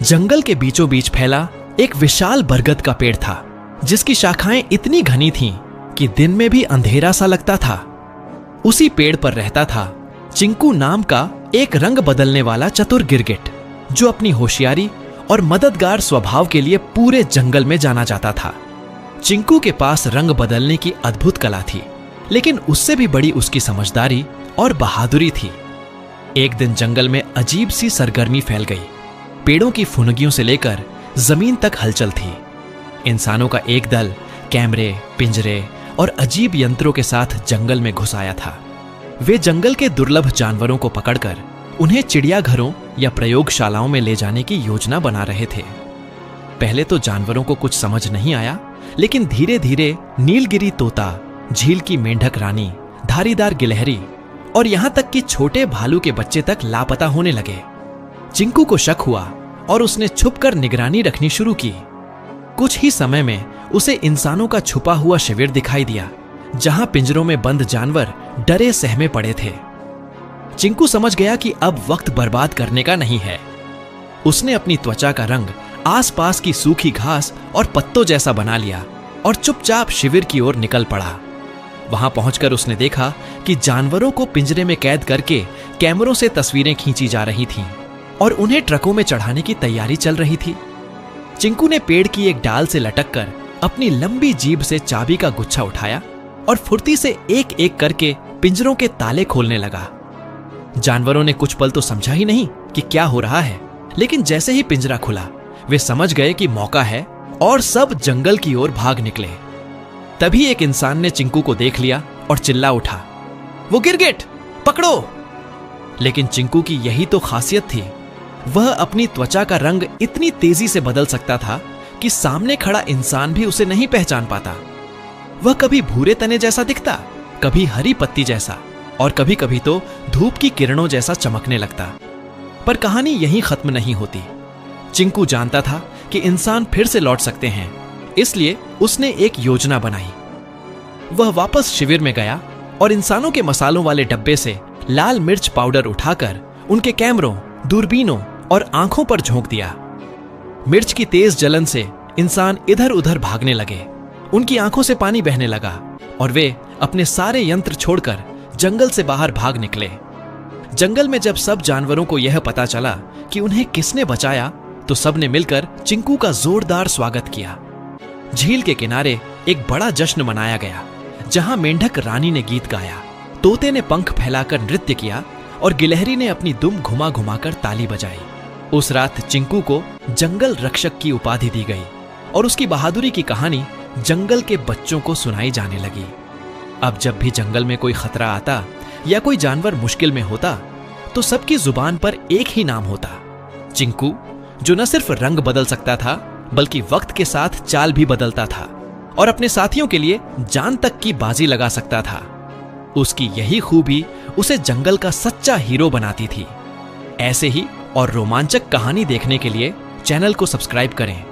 जंगल के बीचों बीच फैला एक विशाल बरगद का पेड़ था, जिसकी शाखाएं इतनी घनी थीं कि दिन में भी अंधेरा सा लगता था। उसी पेड़ पर रहता था चिंकू नाम का एक रंग बदलने वाला चतुर गिरगिट, जो अपनी होशियारी और मददगार स्वभाव के लिए पूरे जंगल में जाना जाता था। चिंकू के पास रंग बदलने की अद्भुत कला थी, लेकिन उससे भी बड़ी उसकी समझदारी और बहादुरी थी। एक दिन जंगल में अजीब सी सरगर्मी फैल गई। पेड़ों की फुनगियों से लेकर जमीन तक हलचल थी। इंसानों का एक दल कैमरे, पिंजरे और अजीब यंत्रों के साथ जंगल में घुस आया था। वे जंगल के दुर्लभ जानवरों को पकड़कर उन्हें चिड़ियाघरों या प्रयोगशालाओं में ले जाने की योजना बना रहे थे। पहले तो जानवरों को कुछ समझ नहीं आया, लेकिन धीरे धीरे नीलगिरी तोता, झील की मेंढक रानी, धारीदार गिलहरी और यहां तक कि छोटे भालू के बच्चे तक लापता होने लगे। चिंकू को शक हुआ और उसने छुपकर निगरानी रखनी शुरू की। कुछ ही समय में उसे इंसानों का छुपा हुआ शिविर दिखाई दिया, जहां पिंजरों में बंद जानवर डरे सहमे पड़े थे। चिंकू समझ गया कि अब वक्त बर्बाद करने का नहीं है। उसने अपनी त्वचा का रंग आसपास की सूखी घास और पत्तों जैसा बना लिया और चुपचाप शिविर की ओर निकल पड़ा। वहां पहुंचकर उसने देखा कि जानवरों को पिंजरे में कैद करके कैमरों से तस्वीरें खींची जा रही थीं और उन्हें ट्रकों में चढ़ाने की तैयारी चल रही थी। चिंकू ने पेड़ की एक डाल से लटककर अपनी लंबी जीभ से चाबी का गुच्छा उठाया और फुर्ती से एक एक करके पिंजरों के ताले खोलने लगा। जानवरों ने कुछ पल तो समझा ही नहीं कि क्या हो रहा है, लेकिन जैसे ही पिंजरा खुला वे समझ गए कि मौका है और सब जंगल की ओर भाग निकले। तभी एक इंसान ने चिंकू को देख लिया और चिल्ला उठा, वो गिरगिट पकड़ो! लेकिन चिंकू की यही तो खासियत थी। वह अपनी त्वचा का रंग इतनी तेजी से बदल सकता था कि सामने खड़ा इंसान भी उसे नहीं पहचान पाता। वह कभी भूरे तने जैसा दिखता, कभी हरी पत्ती जैसा और कभी कभी तो धूप की किरणों जैसा चमकने लगता। पर कहानी यहीं खत्म नहीं होती। चिंकू जानता था कि इंसान फिर से लौट सकते हैं, इसलिए उसने एक योजना बनाई। वह वापस शिविर में गया और इंसानों के मसालों वाले डब्बे से लाल मिर्च पाउडर उठाकर उनके कैमरों, दूरबीनों और आंखों पर झोंक दिया। मिर्च की तेज जलन से इंसान इधर उधर भागने लगे। उनकी आंखों से पानी बहने लगा और वे अपने सारे यंत्र छोड़कर जंगल से बाहर भाग निकले। जंगल में जब सब जानवरों को यह पता चला कि उन्हें किसने बचाया, तो सबने मिलकर चिंकू का जोरदार स्वागत किया। झील के किनारे एक बड़ा जश्न मनाया गया, जहां मेंढक रानी ने गीत गाया, तोते ने पंख फैलाकर नृत्य किया और गिलहरी ने अपनी दुम घुमा घुमाकर ताली बजाई। उस रात चिंकू को जंगल रक्षक की उपाधि दी गई और उसकी बहादुरी की कहानी जंगल के बच्चों को सुनाई जाने लगी। अब जब भी जंगल में कोई खतरा आता या कोई जानवर मुश्किल में होता, तो सबकी जुबान पर एक ही नाम होता, चिंकू, जो न सिर्फ रंग बदल सकता था बल्कि वक्त के साथ चाल भी बदलता था और अपने साथियों के लिए जान तक की बाजी लगा सकता था। उसकी यही खूबी उसे जंगल का सच्चा हीरो बनाती थी। ऐसे ही और रोमांचक कहानी देखने के लिए चैनल को सब्सक्राइब करें।